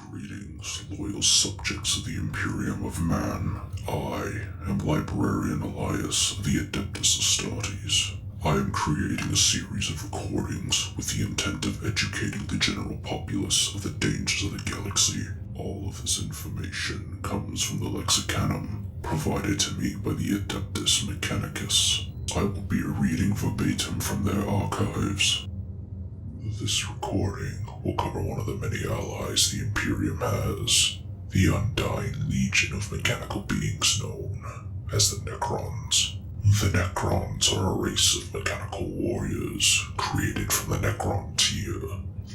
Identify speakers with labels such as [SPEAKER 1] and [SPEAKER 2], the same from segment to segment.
[SPEAKER 1] Greetings, loyal subjects of the Imperium of Man. I am Librarian Elias of the Adeptus Astartes. I am creating a series of recordings with the intent of educating the general populace of the dangers of the galaxy. All of this information comes from the Lexicanum, provided to me by the Adeptus Mechanicus. I will be reading verbatim from their archives. This recording will cover one of the many allies the Imperium has, the undying legion of mechanical beings known as the Necrons. The Necrons are a race of mechanical warriors created from the Necron tier,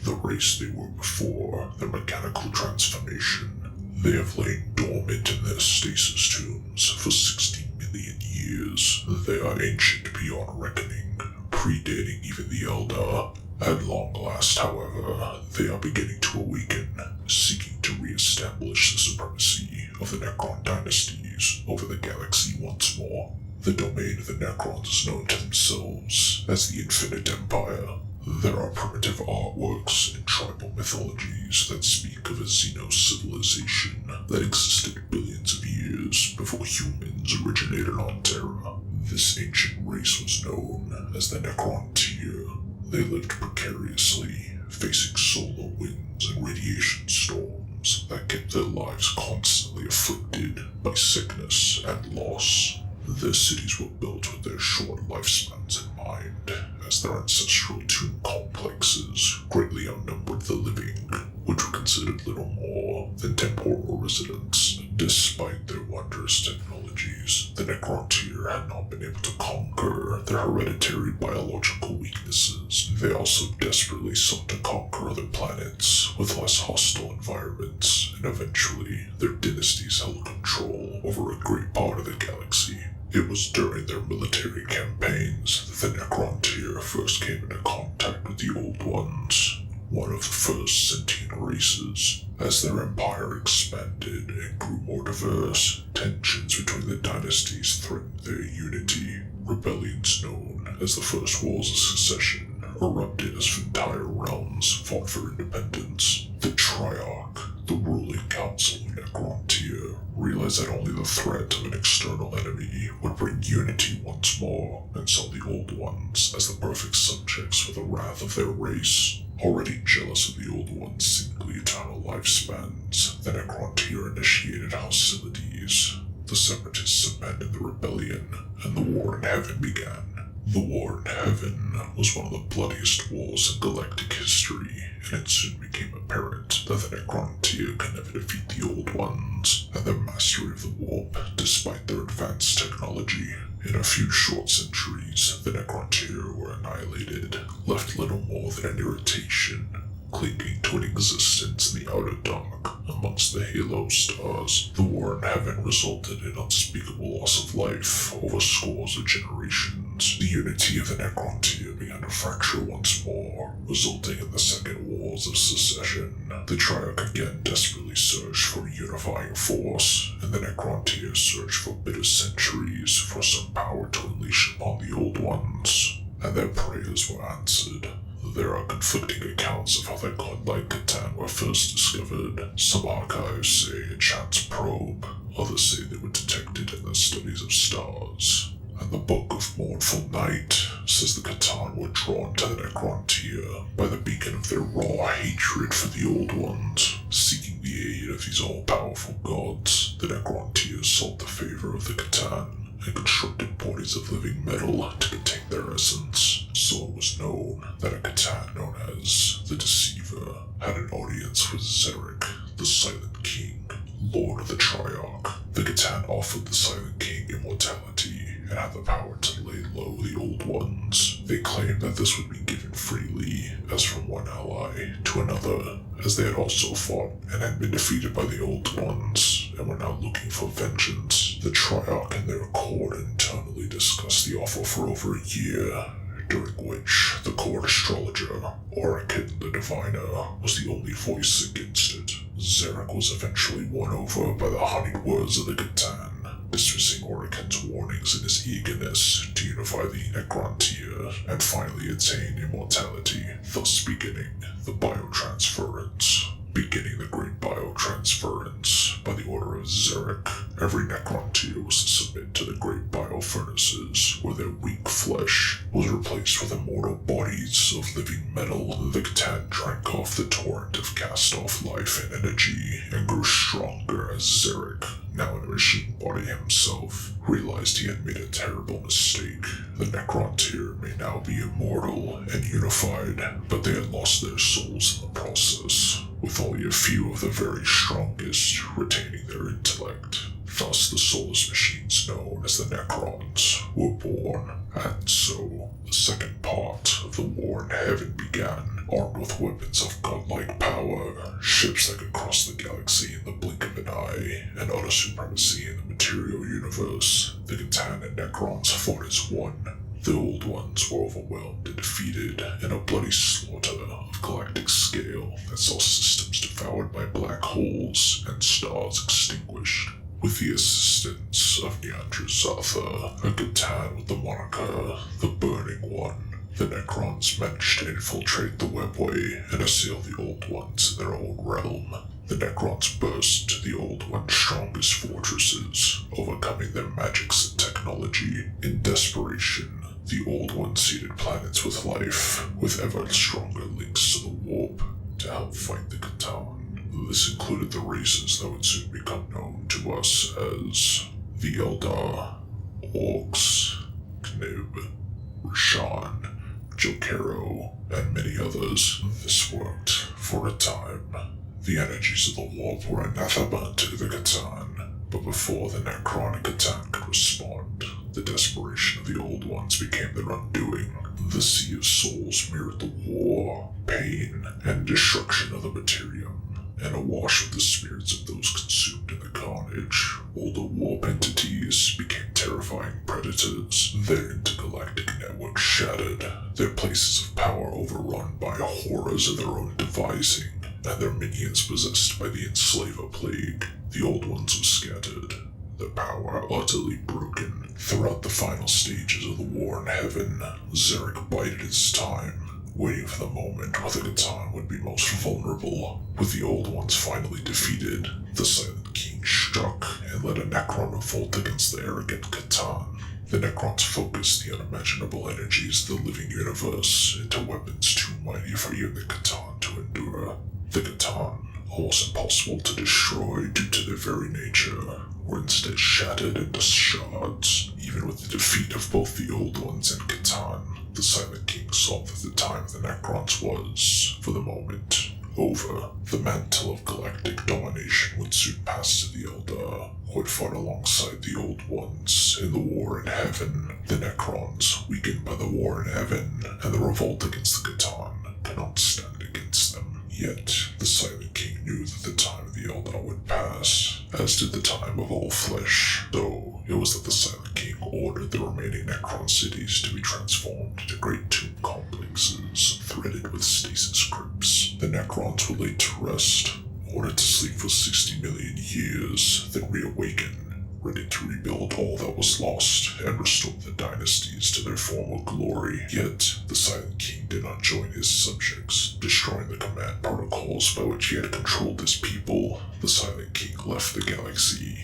[SPEAKER 1] the race they were before their mechanical transformation. They have lain dormant in their stasis tombs for 60 million years. They are ancient beyond reckoning, predating even the Eldar. At long last, however, they are beginning to awaken, seeking to re-establish the supremacy of the Necron dynasties over the galaxy once more. The domain of the Necrons is known to themselves as the Infinite Empire. There are primitive artworks and tribal mythologies that speak of a Xeno-civilization that existed billions of years before humans originated on Terra. This ancient race was known as the Necron tier. They lived precariously, facing solar winds and radiation storms that kept their lives constantly afflicted by sickness and loss. Their cities were built with their short lifespans in mind, as their ancestral tomb complexes greatly outnumbered the living, which were considered little more than temporal residents. Despite their wondrous technologies, the Necron tier had not been able to conquer their hereditary biological weaknesses. They also desperately sought to conquer other planets with less hostile environments, and eventually their dynasties held control over a great part of the galaxy. It was during their military campaigns that the Necron tier first came into contact with the Old Ones, one of the first sentient races. As their empire expanded and grew more diverse, tensions between the dynasties threatened their unity. Rebellions known as the First Wars of Secession erupted as entire realms fought for independence. The Triarch, the ruling council of Necron tier, realized that only the threat of an external enemy would bring unity once more, and saw the Old Ones as the perfect subjects for the wrath of their race. Already jealous of the Old Ones' seemingly eternal lifespans, the Necron tier initiated hostilities. The Separatists abandoned the rebellion, and the War in Heaven began. The War in Heaven was one of the bloodiest wars in galactic history, and it soon became apparent that the Necron tier could never defeat the Old Ones, and their mastery of the warp, despite their advanced technology. In a few short centuries, the Necron tier were annihilated, left little more than an irritation, clinging to an existence in the outer dark amongst the halo stars. The War in Heaven resulted in unspeakable loss of life over scores of generations. The unity of the Necron tier began to fracture once more, resulting in the Second Wars of Secession. The Triarch again desperately searched for a unifying force, and the Necron tier searched for bitter centuries for some power to unleash upon the Old Ones, and their prayers were answered. There are conflicting accounts of how the godlike Catan were first discovered. Some archives say a chance probe, others say they were detected in their studies of stars. And the Book of Mournful Night says the Catan were drawn to the Necron tier by the beacon of their raw hatred for the Old Ones. Seeking the aid of these all-powerful gods, the Necron tier sought the favor of the Catan and constructed bodies of living metal to contain their essence. So it was known that a Catan known as the Deceiver had an audience with Zarek, the Silent King, Lord of the Triarch. The Catan offered the Silent King immortality and had the power to lay low the Old Ones. They claimed that this would be given freely, as from one ally to another, as they had also fought and had been defeated by the Old Ones, and were now looking for vengeance. The Triarch and their court internally discussed the offer for over a year, during which the court astrologer, Orican the Diviner, was the only voice against it. Zarek was eventually won over by the honeyed words of the Catan, dismissing Orican's warnings in his eagerness to unify the Necron tier and finally attain immortality, thus beginning the biotransference. Beginning the Great Biotransference by the order of Xeric, every Necron tier was to submit to the Great Biofurnaces, where their weak flesh was replaced with immortal bodies of living metal. The Catan drank off the torrent of cast-off life and energy and grew stronger as Xeric, now in a machine body himself, realized he had made a terrible mistake. The Necron tier may now be immortal and unified, but they had lost their souls in the process, with only a few of the very strongest retaining their intellect. Thus, the soulless machines known as the Necrons were born, and so the second part of the war in heaven began, armed with weapons of godlike power, ships that could cross the galaxy in the blink of an eye, and utter supremacy in the material universe. The Catan and Necrons fought as one. The old ones were overwhelmed and defeated in a bloody slaughter of galactic scale that saw systems devoured by black holes and stars extinguished. With the assistance of Neanderzatha, a Catan with the moniker The Burning One, the Necrons managed to infiltrate the webway and assail the Old Ones in their own realm. The Necrons burst into the Old One's strongest fortresses, overcoming their magics and technology. In desperation, the Old One seeded planets with life, with ever stronger links to the warp, to help fight the Catan. This included the races that would soon become known to us as the Eldar, Orcs, Knib, Rashan, Jokero, and many others. This worked for a time. The energies of the warp were anathema to the Catan, but before the Necron and Catan could respond, the desperation of the Old Ones became their undoing. The Sea of Souls mirrored the war, pain, and destruction of the Materium, and awash with the spirits of those consumed in the carnage. Older warp entities became terrifying predators, their intergalactic network shattered, their places of power overrun by horrors of their own devising, and their minions possessed by the Enslaver Plague. The Old Ones were scattered, their power utterly broken. Throughout the final stages of the war in heaven, Xeric bided his time, waiting for the moment where the Catan would be most vulnerable. With the Old Ones finally defeated, the Silent King struck and led a Necron revolt against the arrogant Catan. The Necrons focused the unimaginable energies of the living universe into weapons too mighty for even the Catan to endure. The Catan, almost impossible to destroy due to their very nature, were instead shattered into shards. Even with the defeat of both the Old Ones and Catan, the Silent King saw that the time of the Necrons was, for the moment, over. The mantle of galactic domination would soon pass to the Eldar, who had fought alongside the Old Ones in the war in heaven. The Necrons, weakened by the war in heaven and the revolt against the Catan, cannot stand against them. Yet, the Silent King knew that the time of the Eldar would pass, as did the time of all flesh. So, it was that the Silent King ordered the remaining Necron cities to be transformed into great tomb complexes threaded with stasis crypts. The Necrons were laid to rest, ordered to sleep for 60 million years, then reawaken, ready to rebuild all that was lost and restore the dynasties to their former glory. Yet, the Silent King did not join his subjects, destroying the command protocols by which he had controlled his people. The Silent King left the galaxy,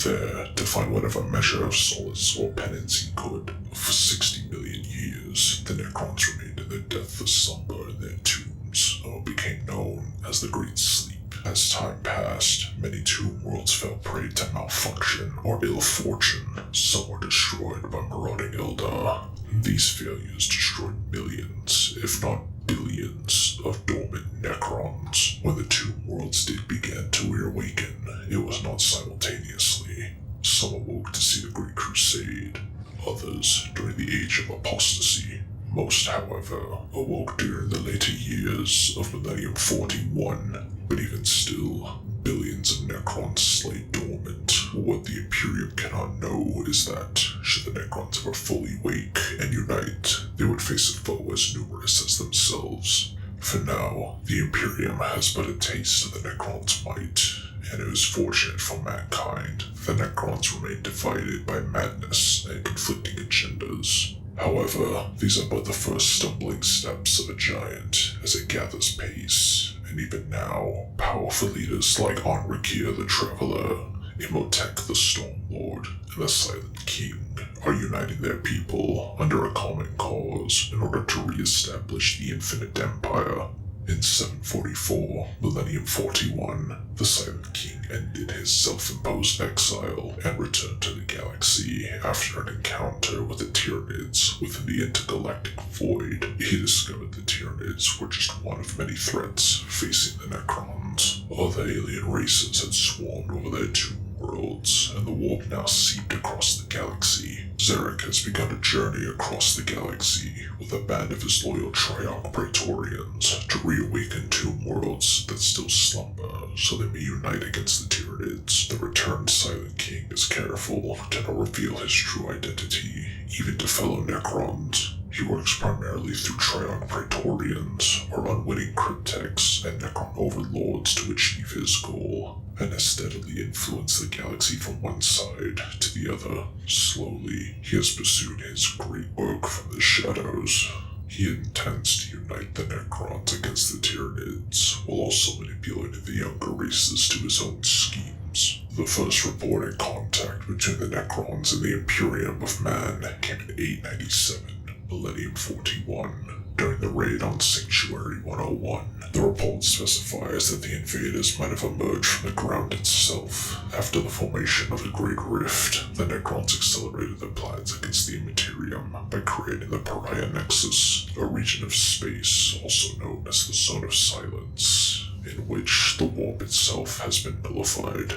[SPEAKER 1] there to find whatever measure of solace or penance he could. For 60 million years, the Necrons remained in their deathless slumber in their tombs, or became known as the Great Sleep. As time passed, many tomb worlds fell prey to malfunction or ill fortune. Some were destroyed by marauding Eldar. These failures destroyed millions, if not billions, of dormant Necrons. When the tomb worlds did begin to reawaken, it was not simultaneously. Some awoke to see the Great Crusade, others during the Age of Apostasy. Most, however, awoke during the later years of Millennium 41, but even still, billions of Necrons lay dormant. What the Imperium cannot know is that, should the Necrons ever fully wake and unite, they would face a foe as numerous as themselves. For now, the Imperium has but a taste of the Necrons' might, and it was fortunate for mankind that the Necrons remained divided by madness and conflicting agendas. However, these are but the first stumbling steps of a giant as it gathers pace and even now, powerful leaders like Enriquez the Traveler, Imhotep the Stormlord, and the Silent King are uniting their people under a common cause in order to re-establish the Infinite Empire. In 744, Millennium 41, the Silent King ended his self-imposed exile and returned to the galaxy after an encounter with the Tyranids within the intergalactic void. He discovered the Tyranids were just one of many threats facing the Necrons. Other alien races had swarmed over their two worlds, and the warp now seeped across the galaxy. Zarek has begun a journey across the galaxy with a band of his loyal Triarch Praetorians to reawaken tomb worlds that still slumber so they may unite against the Tyranids. The returned Silent King is careful to not reveal his true identity, even to fellow Necrons. He works primarily through Triarch Praetorians, or unwitting cryptechs and Necron overlords to achieve his goal, and has steadily influenced the galaxy from one side to the other. Slowly, he has pursued his great work from the shadows. He intends to unite the Necrons against the Tyranids, while also manipulating the younger races to his own schemes. The first reported contact between the Necrons and the Imperium of Man came in 897. Millennium 41, during the raid on Sanctuary 101. The report specifies that the invaders might have emerged from the ground itself. After the formation of the Great Rift, the Necrons accelerated their plans against the Immaterium by creating the Pariah Nexus, a region of space also known as the Zone of Silence, in which the warp itself has been nullified.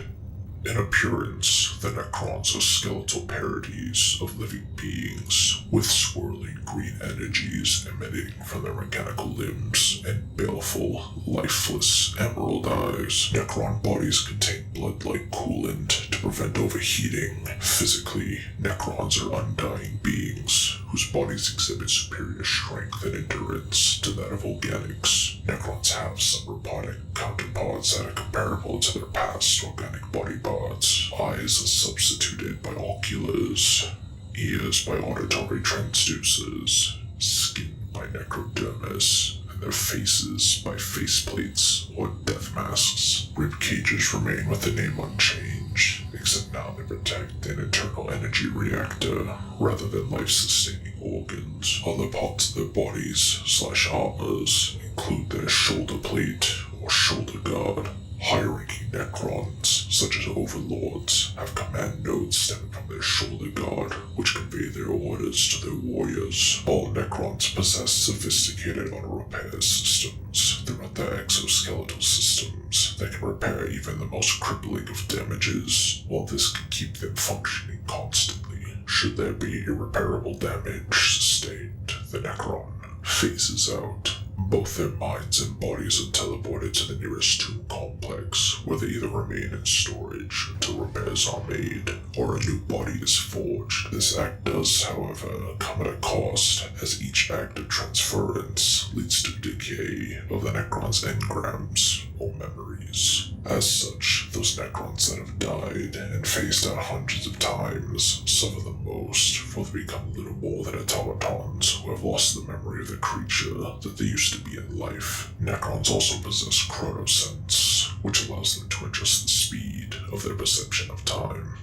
[SPEAKER 1] In appearance, the Necrons are skeletal parodies of living beings, with swirling green energies emanating from their mechanical limbs and baleful, lifeless emerald eyes. Necron bodies contain blood-like coolant to prevent overheating. Physically, Necrons are undying beings, whose bodies exhibit superior strength and endurance to that of organics. Necrons have some robotic counterparts that are comparable to their past organic body parts. Eyes are substituted by oculars, ears by auditory transducers, skin by necrodermis, and their faces by faceplates or death masks. Rib cages remain with the name unchanged, except now they protect an internal energy reactor rather than life-sustaining organs. Other parts of their bodies / armors include their shoulder plate or shoulder guard. High-ranking Necrons, such as overlords, have command nodes stemming from their shoulder guard, which convey their orders to their warriors. All Necrons possess sophisticated auto-repair systems throughout their exoskeletal systems that can repair even the most crippling of damages, while this can keep them functioning constantly. Should there be irreparable damage sustained, the Necron phases out. Both their minds and bodies are teleported to the nearest tomb complex, where they either remain in storage until repairs are made, or a new body is forged. This act does, however, come at a cost, as each act of transference leads to decay of the Necron's engrams, or memories. As such, those Necrons that have died and phased out hundreds of times suffer the most, for they become little more than automatons who have lost the memory of the creature that they used to be in life. Necrons also possess chronosense, which allows them to adjust the speed of their perception of time.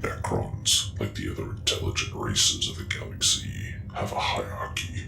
[SPEAKER 1] Necrons, like the other intelligent races of the galaxy, have a hierarchy.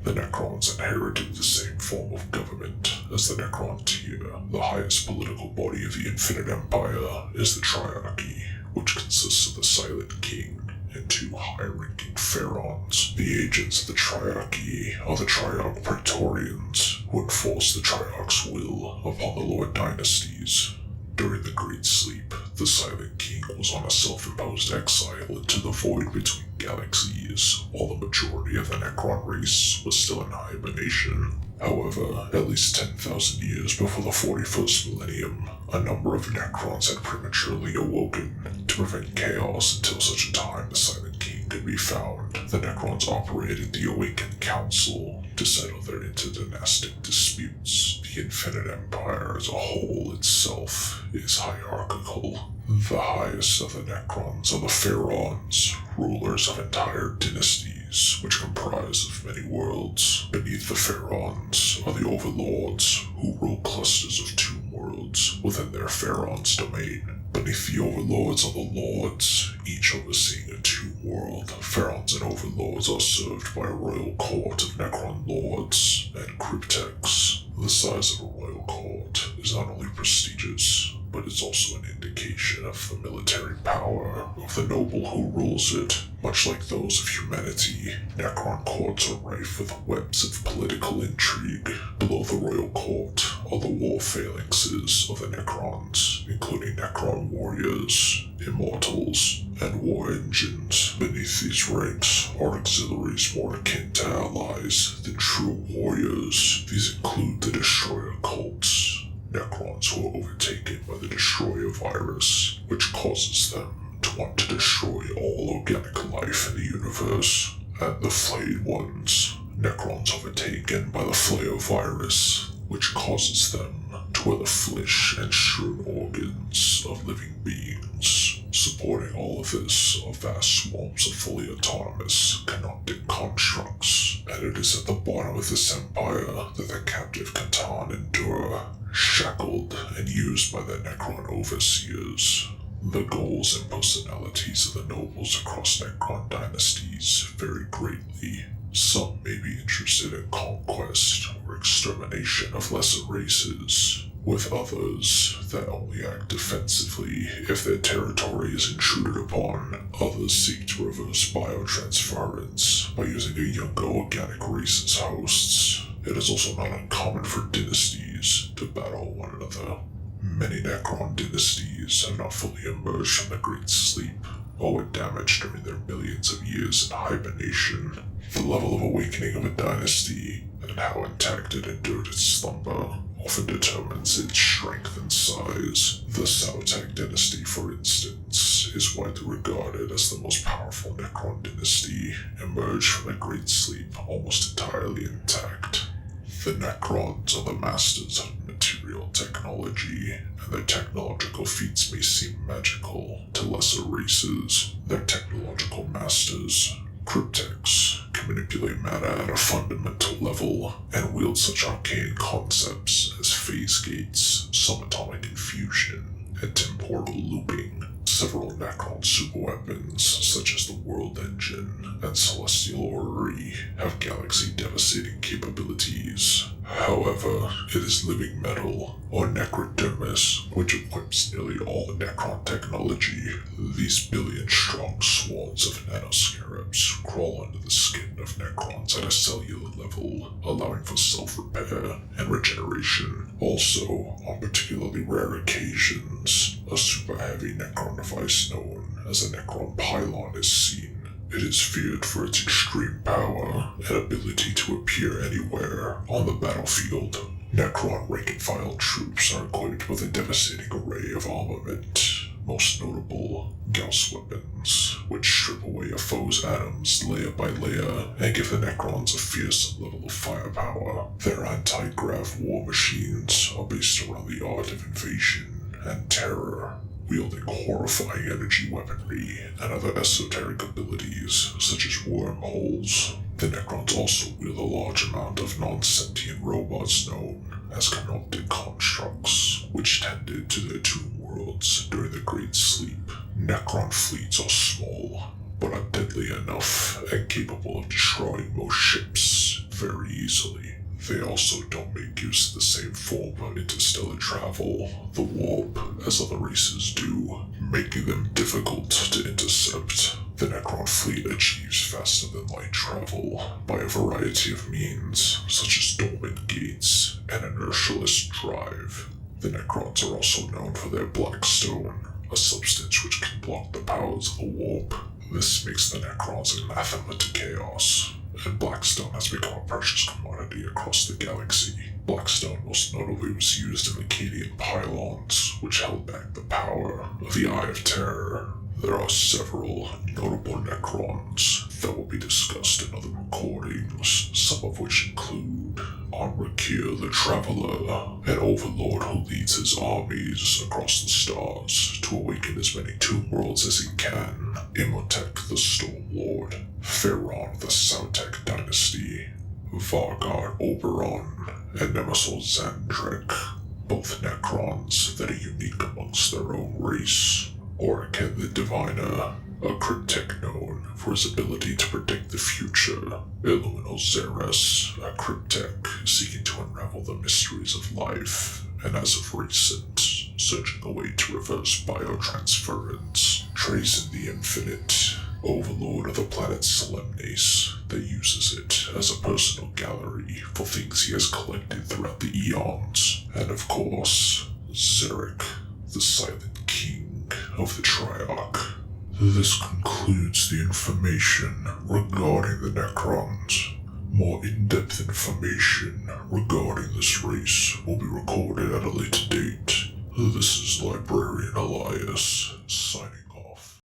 [SPEAKER 1] The Necrons inherited the same form of government as the Necron tier. The highest political body of the Infinite Empire is the Triarchy, which consists of the Silent King and two high-ranking Pharaons. The agents of the Triarchy are the Triarch Praetorians, who enforce the Triarch's will upon the Lord Dynasties. During the Great Sleep, the Silent King was on a self-imposed exile into the void between galaxies, while the majority of the Necron race was still in hibernation. However, at least 10,000 years before the 41st millennium, a number of Necrons had prematurely awoken to prevent chaos until such a time the Silent King could be found. The Necrons operated the Awakened Council to settle their interdynastic disputes. The Infinite Empire as a whole itself is hierarchical. The highest of the Necrons are the Pharaons, rulers of entire dynasties, which comprise of many worlds. Beneath the Pharaons are the Overlords, who rule clusters of tomb worlds within their Pharaoh's domain. Beneath the Overlords are the Lords, each overseeing a tomb world. Pharaohs and Overlords are served by a royal court of Necron Lords and Cryptex. The size of a royal court is not only prestigious, but it's also an indication of the military power of the noble who rules it. Much like those of humanity, Necron courts are rife with webs of political intrigue. Below the royal court are the war phalanxes of the Necrons, including Necron warriors, immortals, and war engines. Beneath these ranks are auxiliaries more akin to allies than true warriors. These include the Destroyer cults, Necrons who are overtaken by the Destroyer virus, which causes them to want to destroy all organic life in the universe, and the Flayed Ones, Necrons overtaken by the Flayer virus, which causes them to wear the flesh and strewn organs of living beings. Supporting all of this are vast swarms of fully autonomous, canoptic constructs, and it is at the bottom of this empire that the captive Catan endure, shackled and used by the Necron overseers. The goals and personalities of the nobles across Necron dynasties vary greatly. Some may be interested in conquest or extermination of lesser races, with others that only act defensively if their territory is intruded upon. Others seek to reverse biotransference by using a younger organic race as hosts. It is also not uncommon for dynasties to battle one another. Many Necron dynasties have not fully emerged from the Great Sleep, or were damaged during their millions of years in hibernation. The level of awakening of a dynasty, and how intact it endured its slumber, often determines its strength and size. The Sautek dynasty, for instance, is widely regarded as the most powerful Necron dynasty, emerged from the Great Sleep almost entirely intact. The Necrons are the masters of material technology, and their technological feats may seem magical to lesser races. Their technological masters, Cryptex, can manipulate matter at a fundamental level and wield such arcane concepts as phase gates, subatomic infusion, and temporal looping. Several Necron superweapons, such as the World Engine and Celestial Orrery, have galaxy-devastating capabilities. However, it is living metal, or necrodermis, which equips nearly all the Necron technology. These billion-strong swarms of nanoscarabs crawl under the skin of Necrons at a cellular level, allowing for self-repair and regeneration. Also, on particularly rare occasions, a super-heavy Necron device known as a Necron pylon is seen. It is feared for its extreme power and ability to appear anywhere on the battlefield. Necron rank-and-file troops are equipped with a devastating array of armament, most notable Gauss weapons, which strip away a foe's atoms layer by layer and give the Necrons a fearsome level of firepower. Their anti-grav war machines are based around the art of invasion and terror, wielding horrifying energy weaponry and other esoteric abilities such as wormholes. The Necrons also wield a large amount of non-sentient robots known as canoptic constructs, which tended to their tomb worlds during the Great Sleep. Necron fleets are small, but are deadly enough and capable of destroying most ships very easily. They also don't make use of the same form of interstellar travel, the warp, as other races do, making them difficult to intercept. The Necron fleet achieves faster than light travel by a variety of means, such as dormant gates and inertialist drive. The Necrons are also known for their Blackstone, a substance which can block the powers of the warp. This makes the Necrons anathema to chaos, and Blackstone has become a precious commodity across the galaxy. Blackstone most notably was used in the Akkadian pylons, which held back the power of the Eye of Terror. There are several notable Necrons that will be discussed in other recordings, some of which include Anrakir the Traveler, an overlord who leads his armies across the stars to awaken as many tomb worlds as he can, Imhotep the Storm Lord, Pharaon of the Sautek dynasty, Vargard Oberon, and Nemesis Zandrek, both Necrons that are unique amongst their own race. Oraken the Diviner, a cryptech known for his ability to predict the future. Illumino Zeres, a cryptech seeking to unravel the mysteries of life, and as of recent, searching a way to reverse biotransference. Trazyn the Infinite, overlord of the planet Solemnis, that uses it as a personal gallery for things he has collected throughout the eons. And of course, Xeric, the Silent King of the Triarch. This concludes the information regarding the Necrons. More in-depth information regarding this race will be recorded at a later date. This is Librarian Elias, signing